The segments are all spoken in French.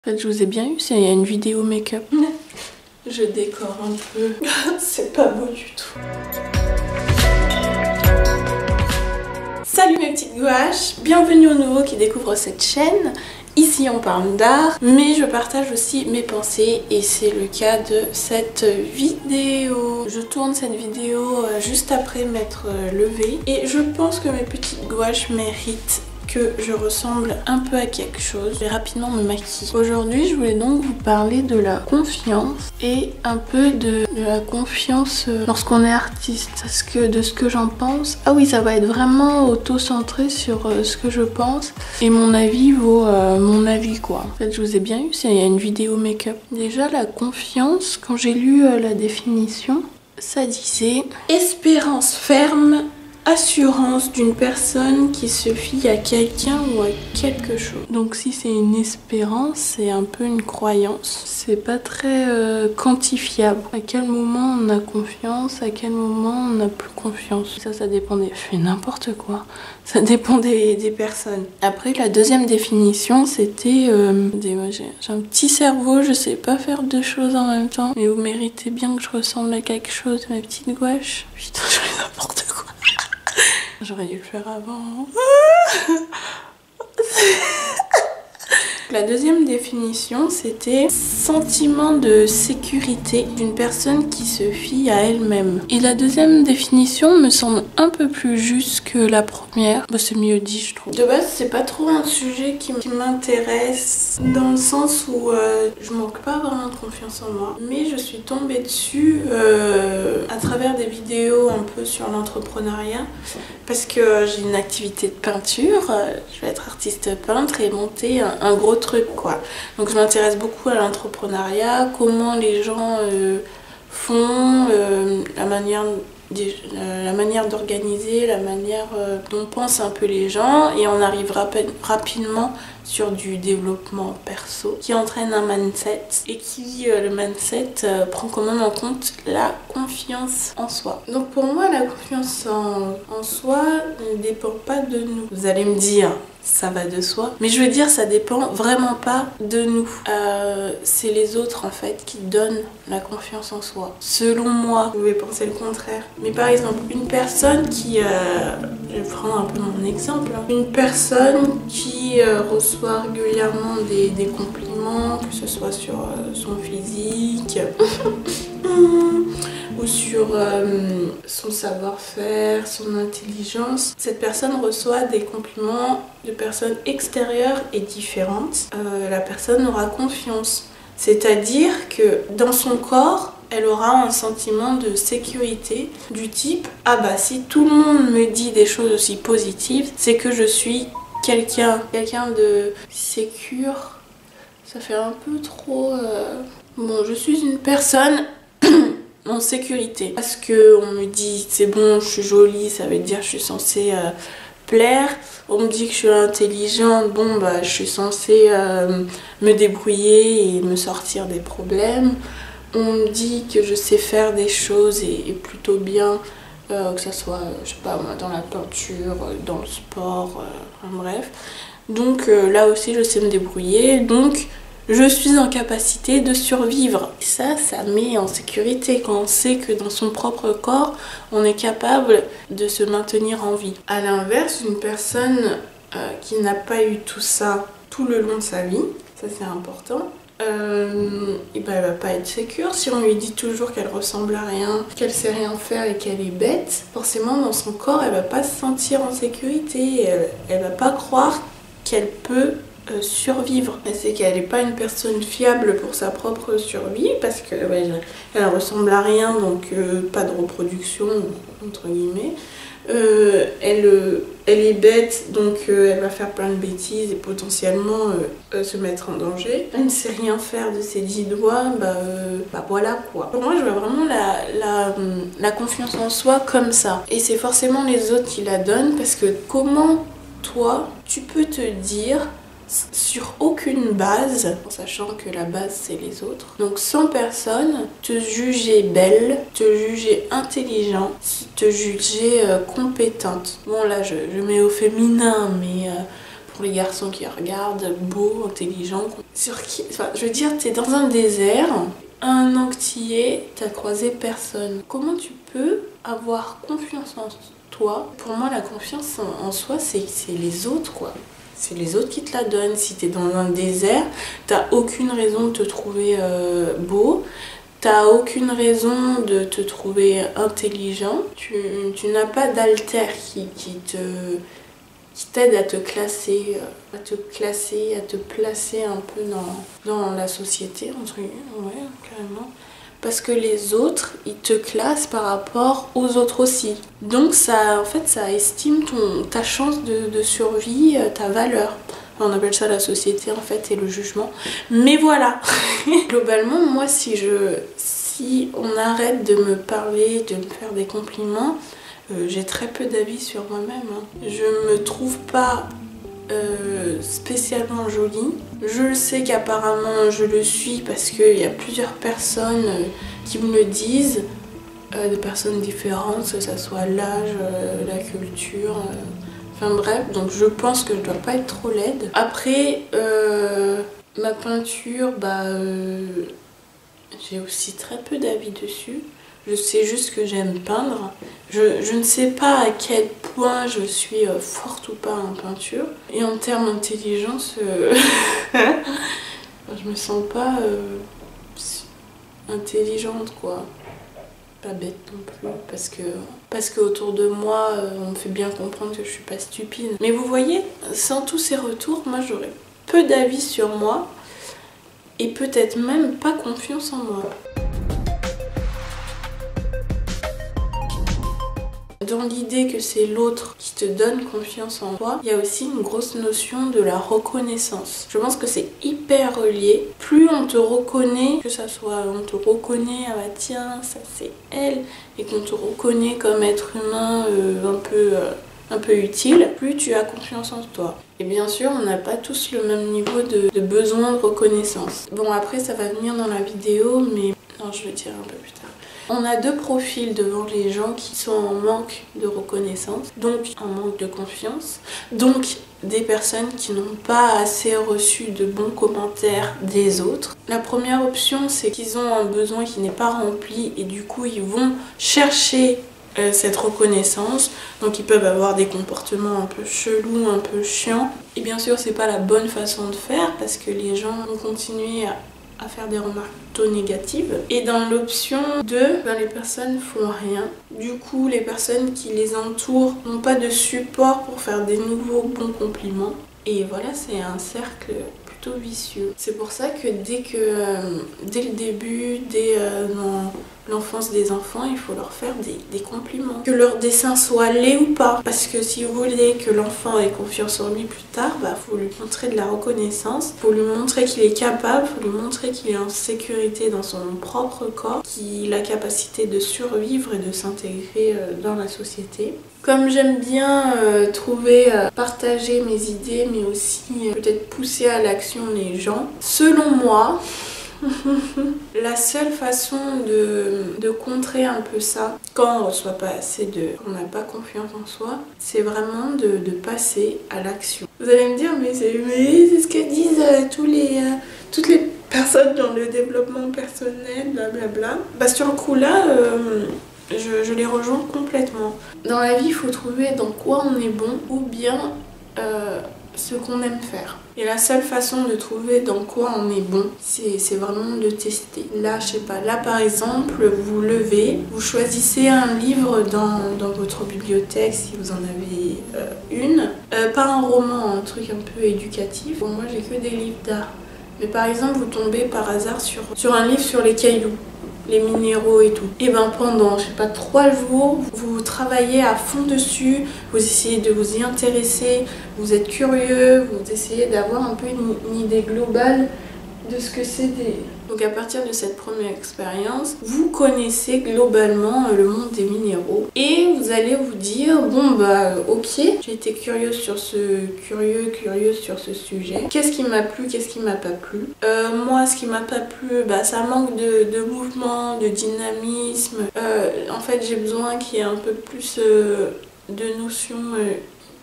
En fait, je vous ai bien eu, il y a une vidéo make-up. Je décore un peu. C'est pas beau du tout. Salut mes petites gouaches, bienvenue aux nouveaux qui découvrent cette chaîne. Ici on parle d'art, mais je partage aussi mes pensées et c'est le cas de cette vidéo. Je tourne cette vidéo juste après m'être levée et je pense que mes petites gouaches méritent que je ressemble un peu à quelque chose. Je vais rapidement me maquiller. Aujourd'hui, je voulais donc vous parler de la confiance et un peu de la confiance lorsqu'on est artiste. Parce que de ce que j'en pense, ah oui, ça va être vraiment auto-centré sur ce que je pense et mon avis vaut mon avis quoi. En fait, je vous ai bien eu, il y a une vidéo make-up. Déjà, la confiance, quand j'ai lu la définition, ça disait espérance ferme, assurance d'une personne qui se fie à quelqu'un ou à quelque chose. Donc si c'est une espérance, c'est un peu une croyance. C'est pas très quantifiable. À quel moment on a confiance, à quel moment on n'a plus confiance. Ça dépend des... Je fais n'importe quoi. Ça dépend des personnes. Après, la deuxième définition, c'était... j'ai un petit cerveau, je sais pas faire deux choses en même temps. Mais vous méritez bien que je ressemble à quelque chose, ma petite gouache. Putain, je fais n'importe quoi. J'aurais dû le faire avant. La deuxième définition, c'était sentiment de sécurité d'une personne qui se fie à elle-même. Et la deuxième définition me semble un peu plus juste que la première. Bah, c'est mieux dit, je trouve. De base, c'est pas trop un sujet qui m'intéresse dans le sens où je manque pas vraiment de confiance en moi. Mais je suis tombée dessus à travers des vidéos un peu sur l'entrepreneuriat. Parce que j'ai une activité de peinture, je vais être artiste peintre et monter un gros truc quoi. Donc je m'intéresse beaucoup à l'entrepreneuriat, comment les gens font, la manière d'organiser, la manière dont pensent un peu les gens et on arrive rapidement sur du développement perso qui entraîne un mindset et qui, le mindset, prend quand même en compte la confiance en soi. Donc pour moi, la confiance en soi ne dépend pas de nous. Vous allez me dire, ça va de soi. Mais je veux dire, ça dépend vraiment pas de nous. C'est les autres en fait qui donnent la confiance en soi. Selon moi, vous pouvez penser le contraire. Mais par exemple, une personne qui... je vais prendre un peu mon exemple. Une personne qui reçoit régulièrement des compliments, que ce soit sur son physique ou sur son savoir-faire, son intelligence. Cette personne reçoit des compliments de personnes extérieures et différentes. La personne aura confiance. C'est-à-dire que dans son corps, elle aura un sentiment de sécurité du type « Ah bah si tout le monde me dit des choses aussi positives, c'est que je suis quelqu'un de sécure. » Ça fait un peu trop... Bon, je suis une personne en sécurité. Parce qu'on me dit « C'est bon, je suis jolie, ça veut dire que je suis censée plaire. » On me dit que je suis intelligente, bon bah je suis censée me débrouiller et me sortir des problèmes. On me dit que je sais faire des choses et plutôt bien, que ce soit, je sais pas moi, dans la peinture, dans le sport, enfin, bref. Donc là aussi je sais me débrouiller, donc je suis en capacité de survivre. Et ça met en sécurité quand on sait que dans son propre corps, on est capable de se maintenir en vie. À l'inverse, une personne qui n'a pas eu tout ça tout le long de sa vie, ça c'est important, et ben elle va pas être sécure. Si on lui dit toujours qu'elle ressemble à rien, qu'elle sait rien faire et qu'elle est bête, forcément dans son corps elle va pas se sentir en sécurité, elle va pas croire qu'elle peut survivre. Elle sait qu'elle n'est pas une personne fiable pour sa propre survie parce que ouais, elle ressemble à rien, donc pas de reproduction entre guillemets. Elle est bête, donc elle va faire plein de bêtises et potentiellement se mettre en danger. Elle ne sait rien faire de ses 10 doigts, bah voilà quoi. Pour moi, je vois vraiment la confiance en soi comme ça. Et c'est forcément les autres qui la donnent parce que comment toi, tu peux te dire sur aucune base, en sachant que la base c'est les autres. Donc sans personne te juger belle, te juger intelligente, te juger compétente. Bon là je mets au féminin, mais pour les garçons qui regardent, beau, intelligent. Sur qui, enfin, je veux dire, t'es dans un désert, un an que t'y es, t'as croisé personne. Comment tu peux avoir confiance en toi? Pour moi, la confiance en soi, c'est les autres, quoi. C'est les autres qui te la donnent. Si t'es dans un désert, t'as aucune raison de te trouver beau. T'as aucune raison de te trouver intelligent. Tu n'as pas d'alter qui t'aide à te classer, à te placer un peu dans la société, entre guillemets, ouais, carrément. Parce que les autres, ils te classent par rapport aux autres aussi. Donc ça, en fait, ça estime ta chance de survie, ta valeur. On appelle ça la société en fait et le jugement. Mais voilà. Globalement, moi si on arrête de me parler, de me faire des compliments, j'ai très peu d'avis sur moi-même. Je me trouve pas spécialement jolie. Je le sais qu'apparemment je le suis parce qu'il y a plusieurs personnes qui me le disent, de personnes différentes, que ce soit l'âge, la culture. Enfin bref, donc je pense que je dois pas être trop laide. Après, ma peinture, j'ai aussi très peu d'avis dessus. Je sais juste que j'aime peindre. Je ne sais pas à quel point je suis forte ou pas en peinture. Et en termes d'intelligence, je me sens pas intelligente, quoi. Pas bête non plus, parce que autour de moi on me fait bien comprendre que je suis pas stupide. Mais vous voyez, sans tous ces retours, moi j'aurais peu d'avis sur moi et peut-être même pas confiance en moi. Dans l'idée que c'est l'autre qui te donne confiance en toi, il y a aussi une grosse notion de la reconnaissance. Je pense que c'est hyper relié. Plus on te reconnaît, que ça soit on te reconnaît, ah bah tiens, ça c'est elle, et qu'on te reconnaît comme être humain un peu utile, plus tu as confiance en toi. Et bien sûr, on n'a pas tous le même niveau de besoin de reconnaissance. Bon, après ça va venir dans la vidéo, mais non, je le dirai un peu plus tard. On a deux profils devant les gens qui sont en manque de reconnaissance, donc en manque de confiance, donc des personnes qui n'ont pas assez reçu de bons commentaires des autres. La première option, c'est qu'ils ont un besoin qui n'est pas rempli et du coup ils vont chercher cette reconnaissance, donc ils peuvent avoir des comportements un peu chelous, un peu chiants. Et bien sûr, c'est pas la bonne façon de faire parce que les gens vont continuer à faire des remarques plutôt négatives. Et dans l'option 2, les personnes font rien. Du coup, les personnes qui les entourent n'ont pas de support pour faire des nouveaux bons compliments. Et voilà, c'est un cercle plutôt vicieux. C'est pour ça que dès le début, dès l'enfance des enfants, il faut leur faire des compliments. Que leur dessin soit laid ou pas. Parce que si vous voulez que l'enfant ait confiance en lui plus tard, faut lui montrer de la reconnaissance, faut lui montrer qu'il est capable, faut lui montrer qu'il est en sécurité dans son propre corps, qu'il a la capacité de survivre et de s'intégrer dans la société. Comme j'aime bien partager mes idées, mais aussi peut-être pousser à l'action les gens, selon moi, la seule façon de contrer un peu ça, quand on reçoit pas assez on n'a pas confiance en soi, c'est vraiment de passer à l'action. Vous allez me dire, mais c'est ce que disent toutes les personnes dans le développement personnel, blablabla. Sur le coup là, je les rejoins complètement. Dans la vie, il faut trouver dans quoi on est bon ou bien ce qu'on aime faire. Et la seule façon de trouver dans quoi on est bon, c'est vraiment de tester. Là, je sais pas, là par exemple, vous levez, vous choisissez un livre dans votre bibliothèque si vous en avez une. Pas un roman, un truc un peu éducatif. Bon, moi j'ai que des livres d'art. Mais par exemple, vous tombez par hasard sur un livre sur les cailloux, les minéraux et tout. Et pendant, je sais pas, 3 jours, vous travaillez à fond dessus, vous essayez de vous y intéresser, vous êtes curieux, vous essayez d'avoir un peu une idée globale de ce que c'est Donc à partir de cette première expérience, vous connaissez globalement le monde des minéraux et vous allez vous dire ok, j'ai été curieuse sur ce sujet. Qu'est-ce qui m'a plu, qu'est-ce qui m'a pas plu? Moi, ce qui m'a pas plu, ça manque de mouvement, de dynamisme. En fait, j'ai besoin qu'il y ait un peu plus de notions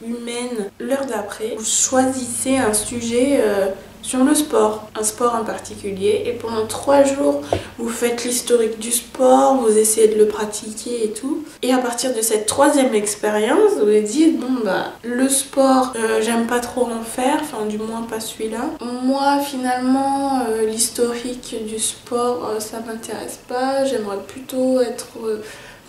humaine l'heure d'après. Vous choisissez un sujet sur le sport, un sport en particulier, et pendant 3 jours vous faites l'historique du sport, vous essayez de le pratiquer et tout, et à partir de cette 3e expérience vous vous dites bon bah le sport j'aime pas trop en faire, enfin du moins pas celui-là, moi finalement l'historique du sport ça m'intéresse pas, j'aimerais plutôt être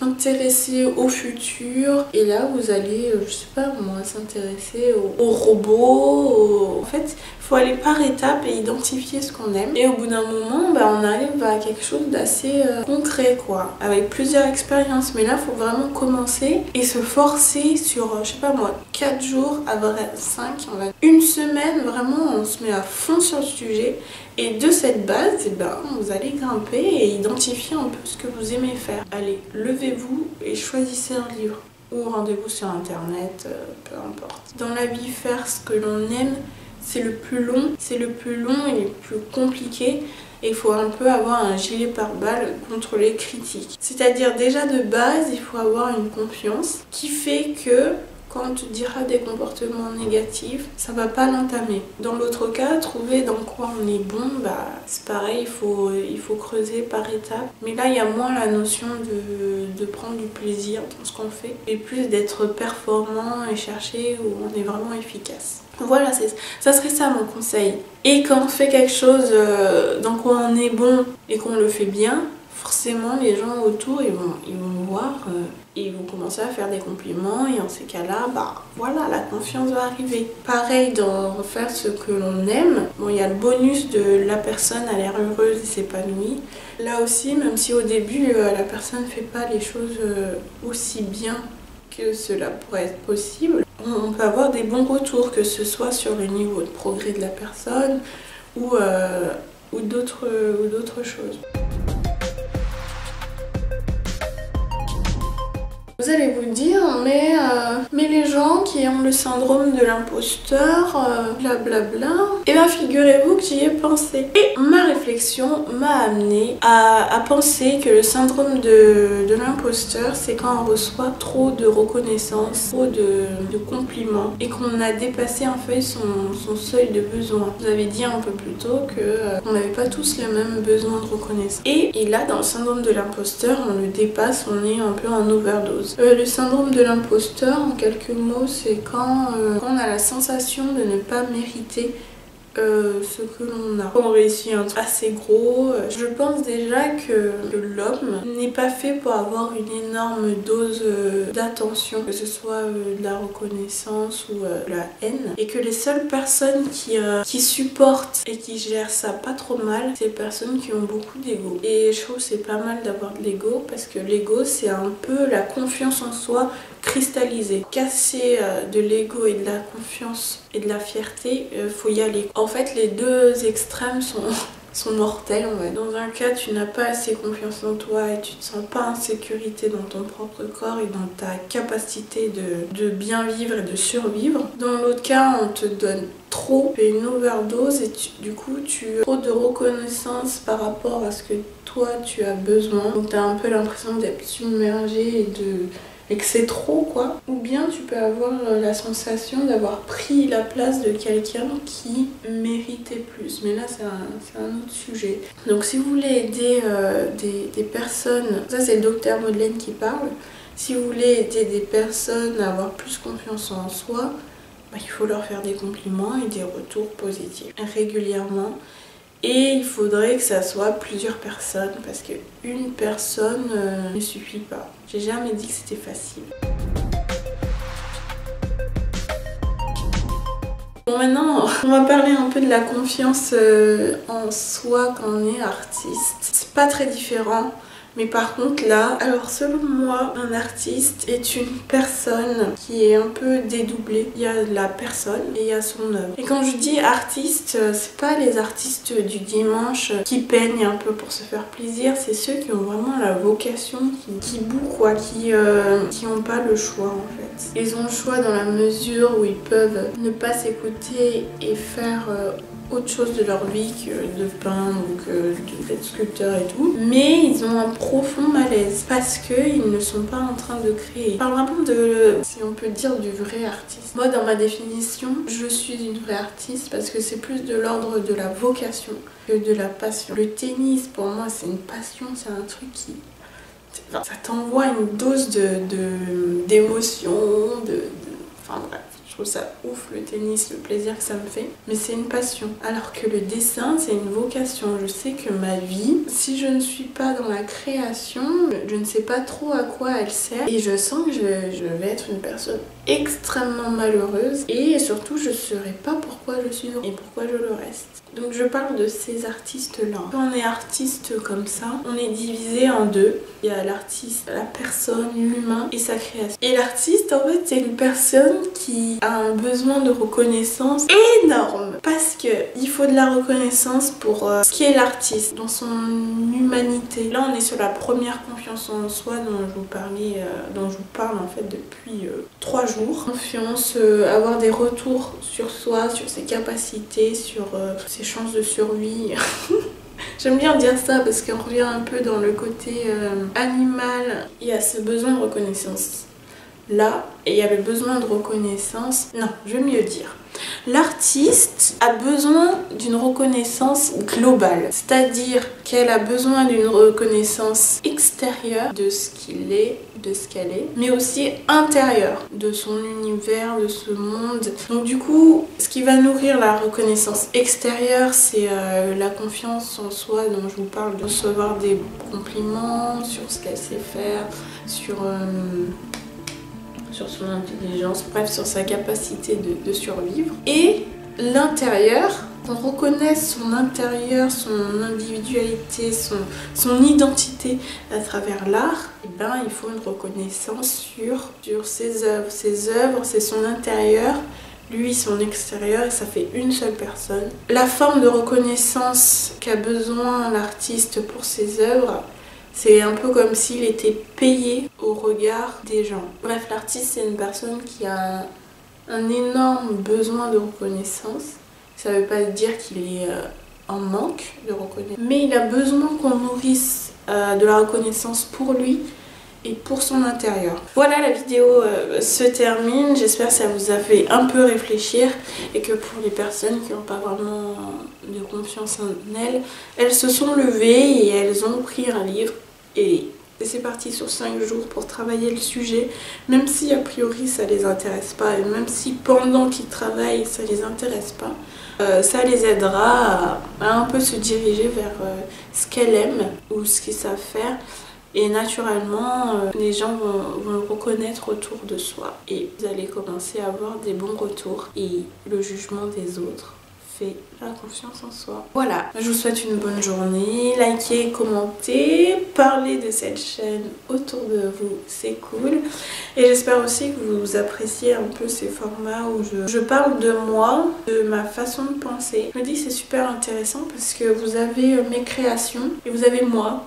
intéressé au futur, et là vous allez je sais pas moi s'intéresser aux robots, en fait il faut aller par étapes et identifier ce qu'on aime, et au bout d'un moment bah, on arrive à quelque chose d'assez concret quoi, avec plusieurs expériences. Mais là il faut vraiment commencer et se forcer sur je sais pas moi 4 jours à 5, une semaine, vraiment on se met à fond sur le sujet, et de cette base et ben, vous allez grimper et identifier un peu ce que vous aimez faire. Allez, levez-vous et choisissez un livre ou rendez-vous sur internet, peu importe. Dans la vie, faire ce que l'on aime, c'est le plus long, et le plus compliqué, et il faut un peu avoir un gilet pare-balles contre les critiques. C'est-à-dire déjà de base, il faut avoir une confiance qui fait que quand on te dira des comportements négatifs, ça va pas l'entamer. Dans l'autre cas, trouver dans quoi on est bon, bah c'est pareil, il faut creuser par étapes. Mais là, il y a moins la notion de prendre du plaisir dans ce qu'on fait, et plus d'être performant et chercher où on est vraiment efficace. Voilà, ça serait ça mon conseil. Et quand on fait quelque chose dans quoi on est bon et qu'on le fait bien, forcément les gens autour ils vont voir et ils vont commencer à faire des compliments, et en ces cas-là, bah voilà, la confiance va arriver. Pareil dans faire ce que l'on aime, bon il y a le bonus de la personne a l'air heureuse et s'épanouie. Là aussi, même si au début la personne ne fait pas les choses aussi bien que cela pourrait être possible, on peut avoir des bons retours, que ce soit sur le niveau de progrès de la personne ou d'autres choses. Vous allez vous dire, mais les gens qui ont le syndrome de l'imposteur, blablabla, et bien figurez-vous que j'y ai pensé. Et ma réflexion m'a amené à penser que le syndrome de l'imposteur, c'est quand on reçoit trop de reconnaissance, trop de compliments, et qu'on a dépassé en fait son seuil de besoin. Vous avez dit un peu plus tôt qu'on n'avait pas tous les mêmes besoins de reconnaissance. Et là, dans le syndrome de l'imposteur, on le dépasse, on est un peu en overdose. Le syndrome de l'imposteur, en quelques mots, c'est quand on a la sensation de ne pas mériter ce que l'on a. Quand on réussit un truc assez gros, je pense déjà que l'homme n'est pas fait pour avoir une énorme dose d'attention, que ce soit de la reconnaissance ou de la haine, et que les seules personnes qui supportent et qui gèrent ça pas trop mal, c'est les personnes qui ont beaucoup d'ego. Et je trouve que c'est pas mal d'avoir de l'ego, parce que l'ego c'est un peu la confiance en soi cristallisée. Casser de l'ego et de la confiance et de la fierté, faut y aller. En fait, les deux extrêmes sont mortels. Dans un cas, tu n'as pas assez confiance en toi et tu te sens pas en sécurité dans ton propre corps et dans ta capacité de bien vivre et de survivre. Dans l'autre cas, on te donne trop, tu fais une overdose, et du coup tu as trop de reconnaissance par rapport à ce que toi tu as besoin. Donc tu as un peu l'impression d'être submergé et que c'est trop quoi. Ou bien tu peux avoir la sensation d'avoir pris la place de quelqu'un qui méritait plus. Mais là c'est un autre sujet. Donc si vous voulez aider des personnes, ça c'est le docteur Madeleine qui parle, si vous voulez aider des personnes à avoir plus confiance en soi, bah, il faut leur faire des compliments et des retours positifs régulièrement. Et il faudrait que ça soit plusieurs personnes, parce qu'une personne ne suffit pas. J'ai jamais dit que c'était facile. Bon, maintenant on va parler un peu de la confiance en soi quand on est artiste. C'est pas très différent. Mais par contre là, alors selon moi, un artiste est une personne qui est un peu dédoublée. Il y a la personne et il y a son œuvre. Et quand je dis artiste, c'est pas les artistes du dimanche qui peignent un peu pour se faire plaisir, c'est ceux qui ont vraiment la vocation, qui bouent quoi, qui ont pas le choix en fait. Ils ont le choix dans la mesure où ils peuvent ne pas s'écouter et faire autre chose de leur vie que de peindre ou que d'être sculpteur et tout. Mais ils ont un profond malaise parce qu'ils ne sont pas en train de créer. Je parle vraiment de, si on peut dire, du vrai artiste. Moi, dans ma définition, je suis une vraie artiste parce que c'est plus de l'ordre de la vocation que de la passion. Le tennis, pour moi, c'est une passion, c'est un truc qui... Enfin, ça t'envoie une dose d'émotion, enfin bref. Je trouve ça ouf le tennis, le plaisir que ça me fait, mais c'est une passion. Alors que le dessin, c'est une vocation. Je sais que ma vie, si je ne suis pas dans la création, je ne sais pas trop à quoi elle sert et je sens que je vais être une personne extrêmement malheureuse et surtout je ne saurais pas pourquoi je suis et pourquoi je le reste. Donc je parle de ces artistes-là. Quand on est artiste comme ça, on est divisé en deux. Il y a l'artiste, la personne, l'humain et sa création. Et l'artiste, en fait, c'est une personne qui a un besoin de reconnaissance énorme. Parce que il faut de la reconnaissance pour ce qui est l'artiste, dans son humanité. Là, on est sur la première confiance en soi dont je vous parlais, dont je vous parle en fait depuis 3 jours. Confiance, avoir des retours sur soi, sur ses capacités, sur ses chances de survie. J'aime bien dire ça parce qu'on revient un peu dans le côté animal. Il y a ce besoin de reconnaissance là et il y a le besoin de reconnaissance. Non, je vais mieux dire. L'artiste a besoin d'une reconnaissance globale, c'est-à-dire qu'elle a besoin d'une reconnaissance extérieure de ce qu'il est, de ce qu'elle est, mais aussi intérieure de son univers, de ce monde. Donc du coup, ce qui va nourrir la reconnaissance extérieure, c'est la confiance en soi dont je vous parle, de recevoir des compliments sur ce qu'elle sait faire, sur son intelligence, bref, sur sa capacité de survivre. Et l'intérieur, on reconnaît son intérieur, son individualité, son identité à travers l'art, et ben il faut une reconnaissance sur ses œuvres. Ses œuvres, c'est son intérieur, lui son extérieur, et ça fait une seule personne. La forme de reconnaissance qu'a besoin l'artiste pour ses œuvres, c'est un peu comme s'il était payé au regard des gens. Bref, l'artiste, c'est une personne qui a un énorme besoin de reconnaissance. Ça ne veut pas dire qu'il est en manque de reconnaissance, mais il a besoin qu'on nourrisse de la reconnaissance pour lui et pour son intérieur. Voilà, la vidéo se termine. J'espère que ça vous a fait un peu réfléchir et que pour les personnes qui n'ont pas vraiment de confiance en elles, elles se sont levées et elles ont pris un livre et c'est parti sur 5 jours pour travailler le sujet, même si a priori ça les intéresse pas et même si pendant qu'ils travaillent ça les intéresse pas. Ça les aidera à un peu se diriger vers ce qu'elles aiment ou ce qu'ils savent faire. Et naturellement, les gens vont le reconnaître autour de soi. Et vous allez commencer à avoir des bons retours. Et le jugement des autres fait la confiance en soi. Voilà, je vous souhaite une bonne journée. Likez, commentez, parlez de cette chaîne autour de vous, c'est cool. Et j'espère aussi que vous appréciez un peu ces formats où je parle de moi, de ma façon de penser. Je me dis que c'est super intéressant parce que vous avez mes créations et vous avez moi.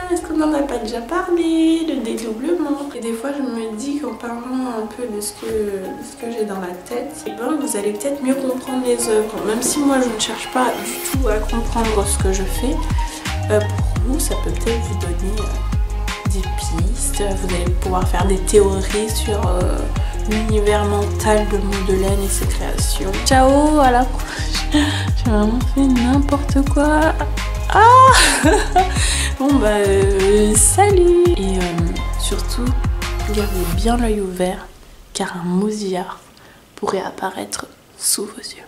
Est-ce qu'on n'en a pas déjà parlé? Le dédoublement. Et des fois je me dis qu'en parlant un peu de ce que j'ai dans la tête, et ben vous allez peut-être mieux comprendre les œuvres. Même si moi je ne cherche pas du tout à comprendre ce que je fais, pour vous ça peut peut-être vous donner des pistes. Vous allez pouvoir faire des théories sur l'univers mental de Madeleine et ses créations. Ciao, à la prochaine. J'ai vraiment fait n'importe quoi. Ah bon bah salut. Et surtout gardez bien l'œil ouvert car un mousillard pourrait apparaître sous vos yeux.